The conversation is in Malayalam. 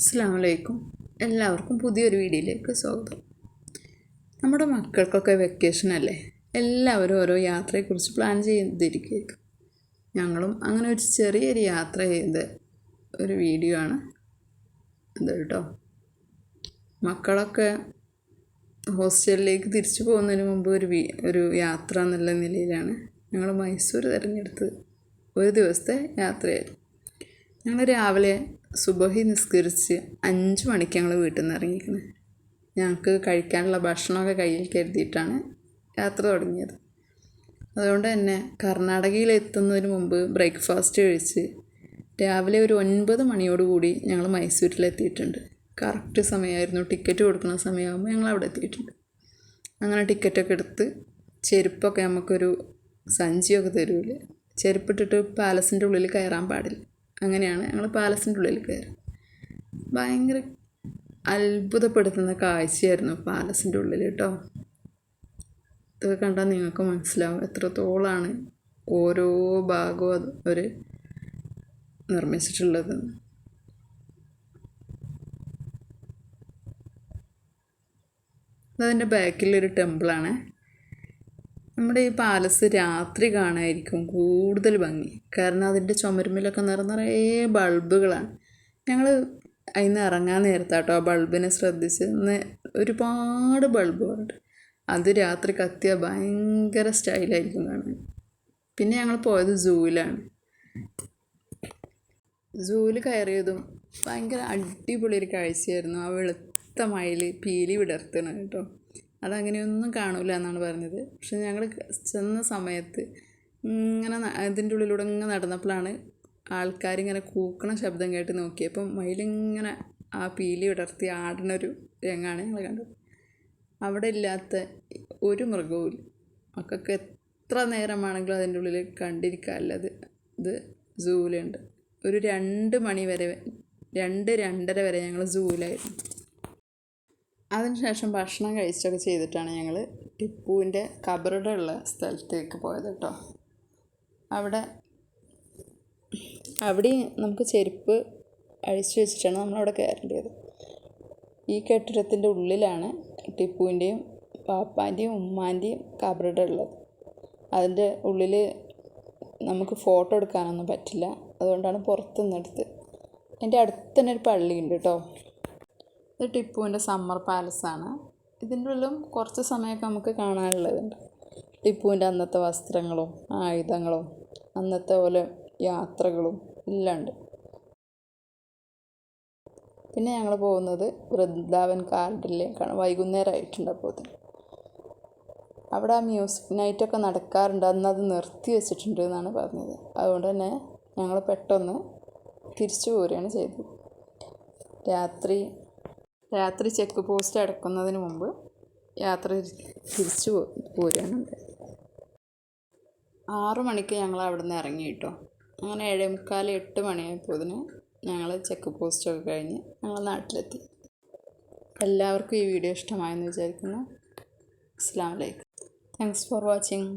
അസ്സലാമു അലൈക്കും. എല്ലാവർക്കും പുതിയൊരു വീഡിയോയിലേക്ക് സ്വാഗതം. നമ്മുടെ മക്കൾക്കൊക്കെ വെക്കേഷനല്ലേ, എല്ലാവരും ഓരോ യാത്രയെക്കുറിച്ച് പ്ലാൻ ചെയ്തിരിക്കും. ഞങ്ങളും അങ്ങനെ ഒരു ചെറിയൊരു യാത്ര ചെയ്ത ഒരു വീഡിയോ ആണ് ഇത് കേട്ടോ. മക്കളൊക്കെ ഹോസ്റ്റലിലേക്ക് തിരിച്ചു പോകുന്നതിന് മുമ്പ് ഒരു യാത്ര എന്നുള്ള നിലയിലാണ് ഞങ്ങൾ മൈസൂർ തിരഞ്ഞെടുത്തത്. ഒരു ദിവസത്തെ യാത്രയായിരുന്നു. ഞങ്ങൾ രാവിലെ സുബഹി നിസ്കരിച്ച് 5 മണിക്ക് ഞങ്ങൾ വീട്ടിൽ നിന്ന് ഇറങ്ങിയിരിക്കുന്നത്. ഞങ്ങൾക്ക് കഴിക്കാനുള്ള ഭക്ഷണമൊക്കെ കയ്യിൽ കരുതിയിട്ടാണ് യാത്ര തുടങ്ങിയത്. അതുകൊണ്ട് തന്നെ കർണാടകയിൽ എത്തുന്നതിന് മുമ്പ് ബ്രേക്ക്ഫാസ്റ്റ് കഴിച്ച് രാവിലെ ഒരു 9 മണിയോടുകൂടി ഞങ്ങൾ മൈസൂരിലെത്തിയിട്ടുണ്ട്. കറക്റ്റ് സമയമായിരുന്നു. ടിക്കറ്റ് കൊടുക്കുന്ന സമയമാകുമ്പോൾ ഞങ്ങൾ അവിടെ എത്തിയിട്ടുണ്ട്. അങ്ങനെ ടിക്കറ്റൊക്കെ എടുത്ത് ചെരുപ്പൊക്കെ നമുക്കൊരു സഞ്ചിയൊക്കെ തരുമല്ലേ, ചെരുപ്പിട്ടിട്ട് പാലസിൻ്റെ ഉള്ളിൽ കയറാൻ പാടില്ല. അങ്ങനെയാണ് ഞങ്ങൾ പാലസിൻ്റെ ഉള്ളിൽ കയറി. ഭയങ്കര അത്ഭുതപ്പെടുത്തുന്ന കാഴ്ചയായിരുന്നു പാലസിൻ്റെ ഉള്ളിൽ കേട്ടോ. ഇതൊക്കെ കണ്ടാൽ നിങ്ങൾക്ക് മനസ്സിലാവും എത്രത്തോളാണ് ഓരോ ഭാഗവും അവർ നിർമ്മിച്ചിട്ടുള്ളത്. അതതിൻ്റെ ബാക്കിലൊരു ടെമ്പിളാണ്. നമ്മുടെ ഈ പാലസ് രാത്രി കാണാനായിരിക്കും കൂടുതൽ ഭംഗി. കാരണം അതിൻ്റെ ചുമരുമ്പിലൊക്കെ നിറയെ ബൾബുകളാണ്. ഞങ്ങൾ അതിൽ നിന്ന് ഇറങ്ങാൻ നേരത്താട്ടോ ആ ബൾബിനെ ശ്രദ്ധിച്ച്. ഒരുപാട് ബൾബുകളുണ്ട്. അത് രാത്രി കത്തിയാൽ ഭയങ്കര സ്റ്റൈലായിരിക്കും കാണാൻ. പിന്നെ ഞങ്ങൾ പോയത് സൂവിലാണ്. സൂവിൽ കയറിയതും ഭയങ്കര അടിപൊളി ഒരു കാഴ്ചയായിരുന്നു. ആ വെളുത്ത മയിൽ പീലി വിടർത്തണം കേട്ടോ. അതങ്ങനെയൊന്നും കാണില്ല എന്നാണ് പറഞ്ഞത്. പക്ഷെ ഞങ്ങൾ ചെന്ന സമയത്ത് ഇങ്ങനെ അതിൻ്റെ ഉള്ളിലൂടെ ഇങ്ങനെ നടന്നപ്പോഴാണ് ആൾക്കാരിങ്ങനെ കൂക്കണ ശബ്ദം കേട്ട് നോക്കിയപ്പം മയിലിങ്ങനെ ആ പീലി വിടർത്തി ആടുന്നൊരു രംഗമാണ് ഞങ്ങൾ കണ്ടത്. അവിടെ ഇല്ലാത്ത ഒരു മൃഗവും മക്കൾക്ക് എത്ര നേരമാണെങ്കിലും അതിൻ്റെ ഉള്ളിൽ കണ്ടിരിക്കാനുള്ളത് ഇത് സൂവിലുണ്ട്. ഒരു 2 മണി വരെ 2-2:30 വരെ ഞങ്ങൾ സൂവിലായിരുന്നു. അതിനുശേഷം ഭക്ഷണം കഴിച്ചൊക്കെ ചെയ്തിട്ടാണ് ഞങ്ങൾ ടിപ്പുവിൻ്റെ ഖബറുടെ ഉള്ള സ്ഥലത്തേക്ക് പോയത് കേട്ടോ. അവിടെ നമുക്ക് ചെരുപ്പ് അഴിച്ചു വെച്ചിട്ടാണ് നമ്മളവിടെ കയറേണ്ടത്. ഈ കെട്ടിടത്തിൻ്റെ ഉള്ളിലാണ് ടിപ്പുവിൻ്റെയും പാപ്പാൻ്റെയും ഉമ്മാൻ്റെയും ഖബറുടെ ഉള്ളത്. അതിൻ്റെ ഉള്ളിൽ നമുക്ക് ഫോട്ടോ എടുക്കാനൊന്നും പറ്റില്ല. അതുകൊണ്ടാണ് പുറത്തുനിന്നെടുത്ത്. എൻ്റെ അടുത്ത് തന്നെ ഒരു പള്ളിയുണ്ട് കേട്ടോ. ഇത് ടിപ്പുവിൻ്റെ സമ്മർ പാലസാണ്. ഇതിൻ്റെ ഉള്ളിലും കുറച്ച് സമയമൊക്കെ നമുക്ക് കാണാനുള്ളതുണ്ട്. ടിപ്പുവിൻ്റെ അന്നത്തെ വസ്ത്രങ്ങളും ആയുധങ്ങളും അന്നത്തെ പോലെ യാത്രകളും എല്ലാം ഉണ്ട്. പിന്നെ ഞങ്ങൾ പോകുന്നത് വൃന്ദാവൻ ഗാർഡനിലേക്കാണ്. വൈകുന്നേരമായിട്ടുണ്ട്. അപ്പോൾ അവിടെ ആ മ്യൂസിക് നൈറ്റൊക്കെ നടക്കാറുണ്ട്. അന്ന് അത് നിർത്തി വെച്ചിട്ടുണ്ട് എന്നാണ് പറഞ്ഞത്. അതുകൊണ്ട് തന്നെ ഞങ്ങൾ പെട്ടെന്ന് തിരിച്ചു പോരുകയാണ് ചെയ്തത്. രാത്രി ചെക്ക് പോസ്റ്റ് അടക്കുന്നതിന് മുമ്പ് യാത്ര തിരിച്ചു പോരുകയാണ്. 6 മണിക്ക് ഞങ്ങൾ അവിടെ നിന്ന് ഇറങ്ങി കേട്ടോ. അങ്ങനെ 7:45-8 മണിയായപ്പോൾ ഞങ്ങൾ ചെക്ക് പോസ്റ്റൊക്കെ കഴിഞ്ഞ് ഞങ്ങൾ നാട്ടിലെത്തി. എല്ലാവർക്കും ഈ വീഡിയോ ഇഷ്ടമായെന്ന് വിചാരിക്കുന്നു. അസ്സലാമു അലൈക്കും. Thanks for watching.